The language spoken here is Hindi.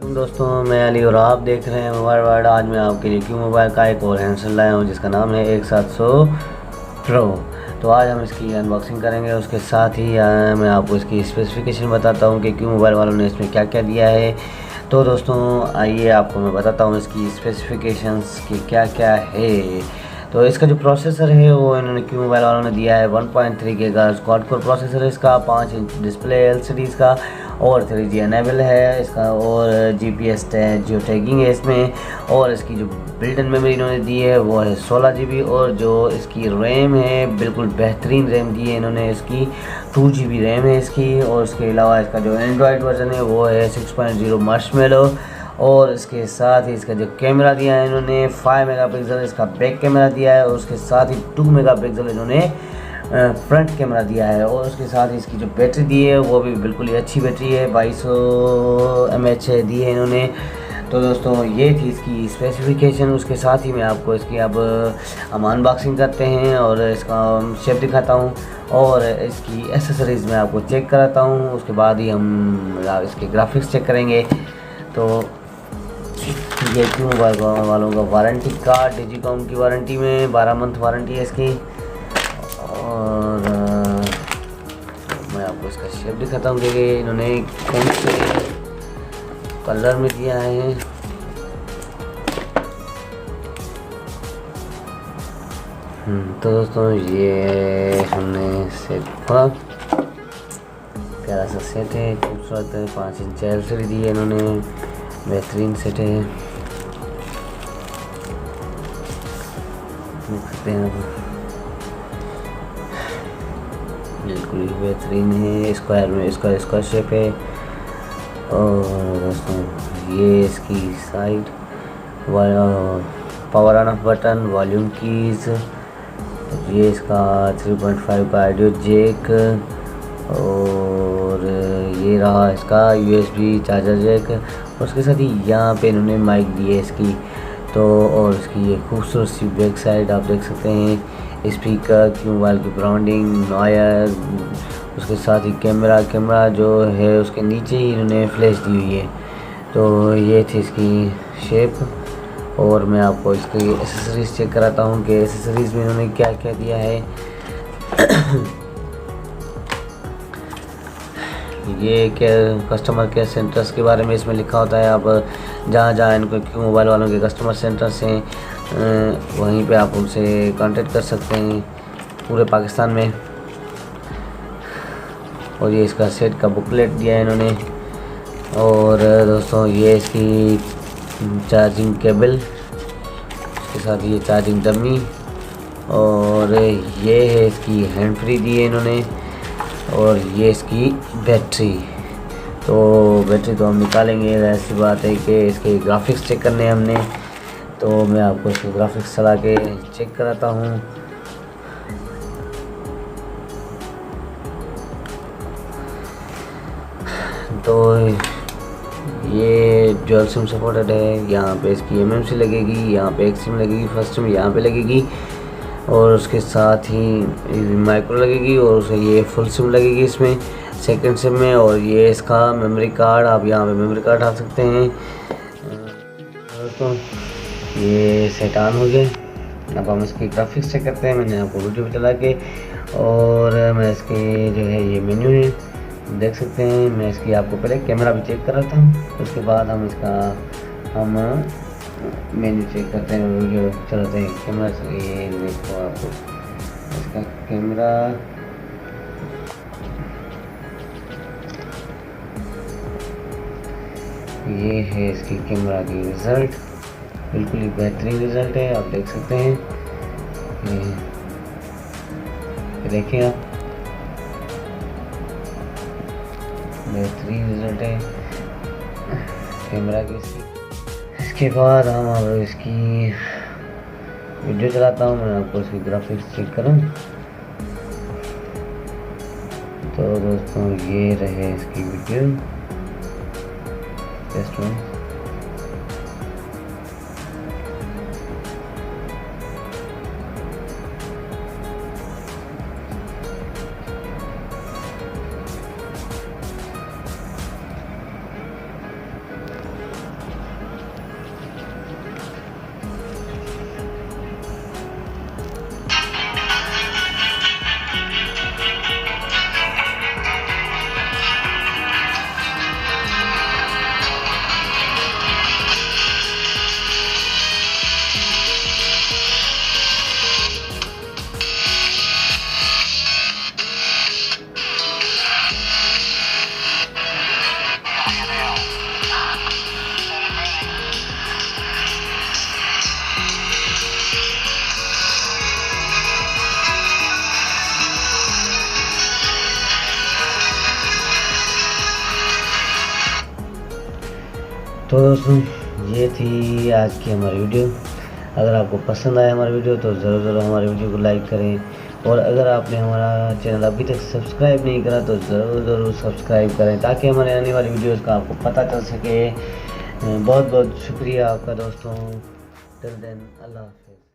वालेकुम दोस्तों, मैं अली और आप देख रहे हैं मोबाइल वर्ल्ड। आज मैं आपके लिए क्यू मोबाइल का एक और हैंडसेट लाया हूँ जिसका नाम है 1700 प्रो। तो आज हम इसकी अनबॉक्सिंग करेंगे। उसके साथ ही मैं आपको इसकी स्पेसिफिकेशन बताता हूँ कि क्यू मोबाइल वालों ने इसमें क्या क्या दिया है। तो दोस्तों आइए आपको मैं बताता हूँ इसकी स्पेसिफिकेशंस की क्या क्या है। तो इसका जो प्रोसेसर है वो इन्होंने क्यू मोबाइल वालों ने दिया है 1.3 गीगाहर्ट्ज़ क्वाड कोर प्रोसेसर है इसका, 5 इंच डिस्प्ले LCD इसका, और 3G अनेबल है इसका, और GPS जियो टैगिंग है इसमें। और इसकी जो बिल्ट इन मेमोरी इन्होंने दी है वो है 16 GB, और जो इसकी रैम है बिल्कुल बेहतरीन रैम दी है इन्होंने इसकी, 2 GB रैम है इसकी। और इसके अलावा इसका जो एंड्रॉयड वर्जन है वो है 6.0 मार्शमेलो। और इसके साथ ही इसका जो कैमरा दिया है इन्होंने 5 मेगापिक्सल इसका बैक कैमरा दिया है, और उसके साथ ही 2 मेगापिक्सल इन्होंने फ्रंट कैमरा दिया है। और उसके साथ ही इसकी जो बैटरी दी है वो भी बिल्कुल ही अच्छी बैटरी है, 2200 mAh दी है इन्होंने। तो दोस्तों ये थी इसकी स्पेसिफिकेशन। उसके साथ ही मैं आपको इसकी अब हम अनबॉक्सिंग करते हैं और इसका शेप दिखाता हूँ और इसकी एसेसरीज़ में आपको चेक कराता हूँ। उसके बाद ही हम इसके ग्राफिक्स चेक करेंगे। तो ये क्यू मोबाइल वालों का वारंटी कार्ड, डिजिकॉम की वारंटी में 12 मंथ वारंटी है इसकी। और मैं आपको इसका शेप दिखाता हूँ कि इन्होंने कौन से कलर में दिया है। तो दोस्तों ये हमने सेट खोला, प्यारा सा सेट है, खूबसूरत है, 5 इंच LCD दी है इन्होंने, बेहतरीन सेट है, देख सकते हैं आप, बिल्कुल ही बेहतरीन है। स्क्वायर में इसका स्क्वायर शेप है। और दोस्तों ये इसकी side power on off button, volume keys, ये इसका 3.5 का ऑडियो जैक, और ये रहा इसका USB चार्जर जैक। और उसके साथ ही यहाँ पे इन्होंने माइक दी है इसकी। तो और इसकी ये खूबसूरत सी बैक साइड आप देख सकते हैं, स्पीकर, क्यू मोबाइल की ब्रांडिंग, नॉयर, उसके साथ ही कैमरा जो है उसके नीचे ही इन्होंने फ्लैश दी हुई है। तो ये थी इसकी शेप। और मैं आपको इसकी एसेसरीज़ चेक कराता हूँ कि एसेसरीज़ में इन्होंने क्या क्या दिया है। ये क्या कस्टमर केयर सेंटर्स के बारे में इसमें लिखा होता है। आप जहाँ जहाँ इनको क्यू मोबाइल वालों के कस्टमर सेंटर्स हैं वहीं पे आप उनसे कांटेक्ट कर सकते हैं पूरे पाकिस्तान में। और ये इसका सेट का बुकलेट दिया है इन्होंने। और दोस्तों ये इसकी चार्जिंग केबल, उसके साथ ये चार्जिंग डमी, और ये है इसकी हैंड फ्री दी है इन्होंने, और ये इसकी बैटरी। तो बैटरी तो हम निकालेंगे, ऐसी बात है कि इसके ग्राफिक्स चेक करने हैं हमने। तो मैं आपको इसके ग्राफिक्स चला के चेक कराता हूँ। तो ये डुअल सिम सपोर्टेड है। यहाँ पे इसकी MMC लगेगी, यहाँ पे एक सिम लगेगी, फर्स्ट सिम यहाँ पे लगेगी, और उसके साथ ही माइक्रो लगेगी, और उसे ये फुल सिम लगेगी इसमें सेकंड सिम में। और ये इसका मेमोरी कार्ड, आप यहाँ पे मेमोरी कार्ड डाल सकते हैं। तो ये सेट ऑन हो गए। अब हम इसके ग्राफिक्स चेक करते हैं। मैंने आपको वीडियो चला के, और मैं इसके जो है ये मेन्यू है देख सकते हैं। मैं इसकी आपको पहले कैमरा भी चेक कराता हूँ, उसके बाद हम इसका मेन्यू चेक करते हैं, वीडियो चलाते हैं। कैमरा ये देखो आपको इसका कैमरा, ये है इसकी कैमरा की रिज़ल्ट, बिल्कुल ही बेहतरीन रिज़ल्ट है, आप देख सकते हैं। ये देखिए आप, बेहतरीन रिज़ल्ट है कैमरा की इसके बाद हम अब इसकी वीडियो चलाता हूँ, मैं आपको इसकी ग्राफिक्स चेक करूँ। तो दोस्तों ये रहे इसकी वीडियो टेस्ट में। तो दोस्तों ये थी आज की हमारी वीडियो। अगर आपको पसंद आया हमारा वीडियो तो ज़रूर हमारे वीडियो को लाइक करें, और अगर आपने हमारा चैनल अभी तक सब्सक्राइब नहीं करा तो ज़रूर सब्सक्राइब करें, ताकि हमारे आने वाली वीडियोस का आपको पता चल सके। बहुत बहुत शुक्रिया आपका दोस्तों। टिल देन अल्लाह हाफ़िज़।